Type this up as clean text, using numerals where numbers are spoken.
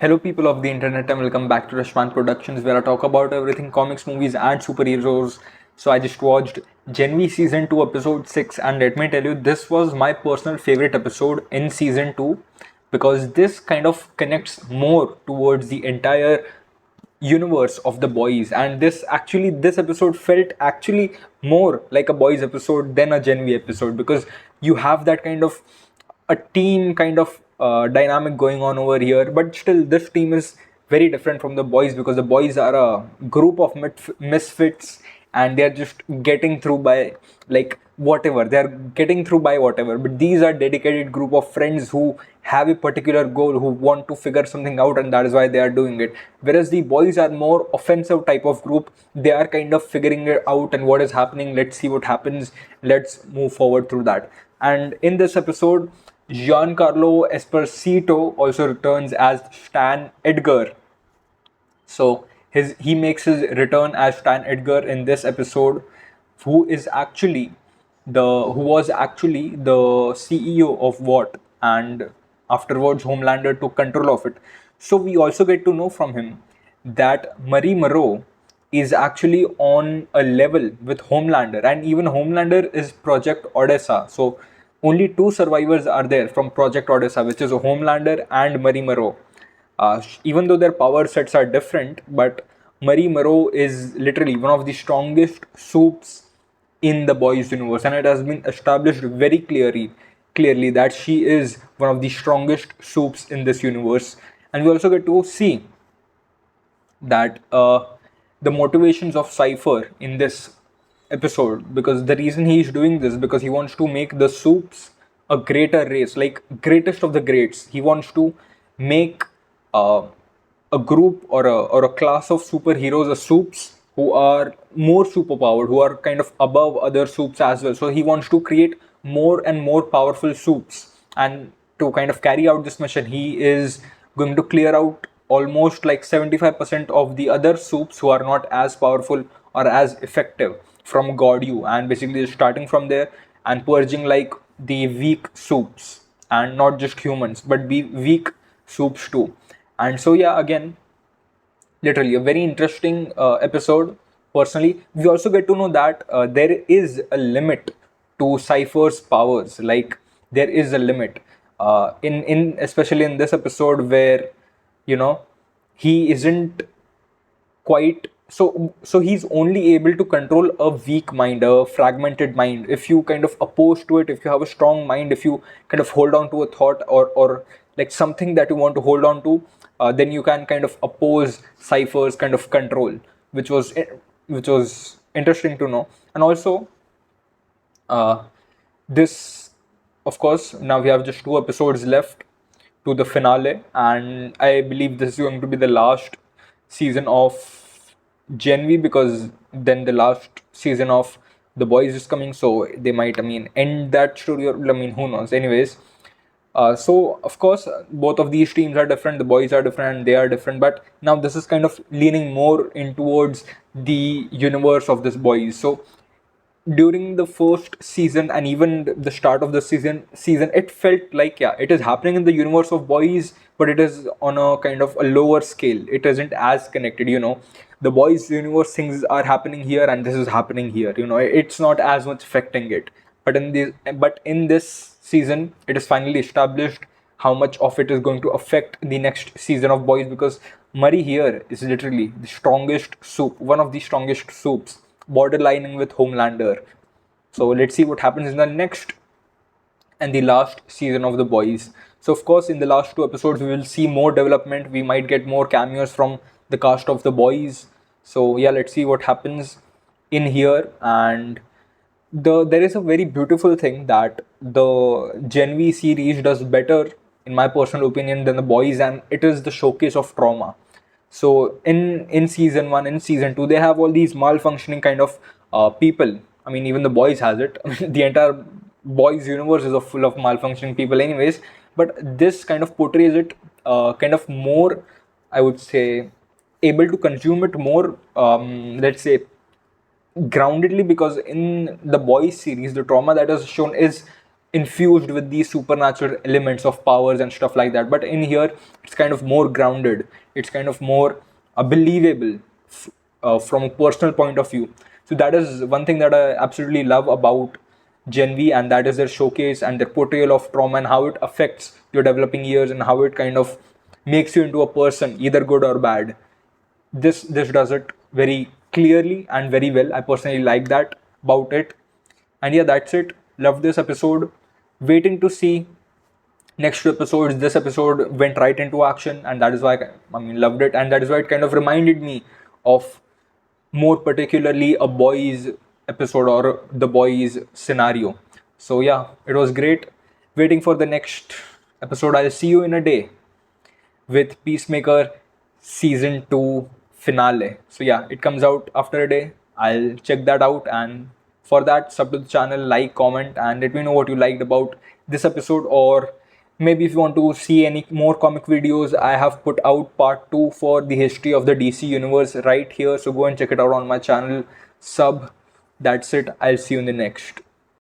Hello, people of the internet, and welcome back to Rashman Productions, where I talk about everything comics, movies, and superheroes. So, I just watched Gen V Season 2, Episode 6, and let me tell you, this was my personal favorite episode in Season 2 because this kind of connects more towards the entire universe of the boys, and this episode felt actually more like a boys episode than a Gen V episode because you have that kind of a team kind of dynamic going on over here, but still this team is very different from the boys because the boys are a group of misfits, and they're just getting through by like whatever they're getting through by whatever. But these are dedicated group of friends who have a particular goal, who want to figure something out, and that is why they are doing it. Whereas the boys are more offensive type of group. They are kind of figuring it out and what is happening, let's see what happens, let's move forward through that. And in this episode, Giancarlo Esposito also returns as Stan Edgar. So he makes his return as Stan Edgar in this episode, who was actually the CEO of What, and afterwards Homelander took control of it. So we also get to know from him that Marie Moreau is actually on a level with Homelander, and even Homelander is Project Odessa. So only two survivors are there from Project Odessa, which is Homelander and Marie Moreau. Even though their power sets are different, but Marie Moreau is literally one of the strongest soups in the boys universe, and it has been established very clearly that she is one of the strongest soups in this universe. And we also get to see that the motivations of Cipher in this episode, because the reason he is doing this because he wants to make the soups a greater race, like greatest of the greats. He wants to make uh, a group or a class of superheroes, a soups who are more superpowered, who are kind of above other soups as well. So he wants to create more and more powerful soups, and to kind of carry out this mission, he is going to clear out almost like 75% of the other soups who are not as powerful or as effective from God you, and basically starting from there and purging like the weak soups, and not just humans but be weak soups too. And so yeah, again, literally a very interesting episode. Personally, we also get to know that there is a limit to Cypher's powers. Like there is a limit in especially in this episode where you know he isn't quite so he's only able to control a weak mind, a fragmented mind. If you kind of oppose to it, if you have a strong mind, if you kind of hold on to a thought or like something that you want to hold on to, then you can kind of oppose Cypher's kind of control, which was interesting to know. And also uh, this, of course, now we have just two episodes left to the finale, and I believe this is going to be the last season of Gen V, because then the last season of The Boys is coming, so they might, I mean, end that story, or I mean, who knows. Anyways, so of course, both of these teams are different. The boys are different, and they are different. But now this is kind of leaning more in towards the universe of this boys. So during the first season and even the start of the season, it felt like, yeah, it is happening in the universe of boys, but it is on a kind of a lower scale. It isn't as connected. The boys universe things are happening here, and this is happening here. It's not as much affecting it. But in this season, it is finally established how much of it is going to affect the next season of boys, because Murray here is literally the strongest soup, one of the strongest soups, borderlining with Homelander. So let's see what happens in the next and the last season of The Boys. So of course, in the last two episodes, we will see more development. We might get more cameos from the cast of The Boys. So yeah, let's see what happens in here. And there is a very beautiful thing that the Gen V series does better, in my personal opinion, than The Boys, and it is the showcase of trauma. So in season one, in season two, they have all these malfunctioning kind of people. I mean, even The Boys has it. The entire boys universe is full of malfunctioning people, anyways. But this kind of portrays it kind of more, I would say, able to consume it more. Let's say groundedly, because in the boys series, the trauma that is shown is infused with these supernatural elements of powers and stuff like that. But in here, it's kind of more grounded. It's kind of more believable from a personal point of view. So that is one thing that I absolutely love about Gen V, and that is their showcase and their portrayal of trauma and how it affects your developing years and how it kind of makes you into a person, either good or bad. This does it very clearly and very well. I personally like that about it. And yeah, that's it. Love this episode. Waiting to see next two episodes. This episode went right into action, and that is why I mean loved it, and that is why it kind of reminded me of more particularly a boys episode or the boys scenario. So yeah, it was great. Waiting for the next episode. I'll see you in a day with Peacemaker season 2 finale. So yeah, it comes out after a day. I'll check that out, and for that, sub to the channel, like, comment, and let me know what you liked about this episode, or maybe if you want to see any more comic videos, I have put out part 2 for the history of the DC universe right here. So go and check it out on my channel. Sub. That's it. I'll see you in the next.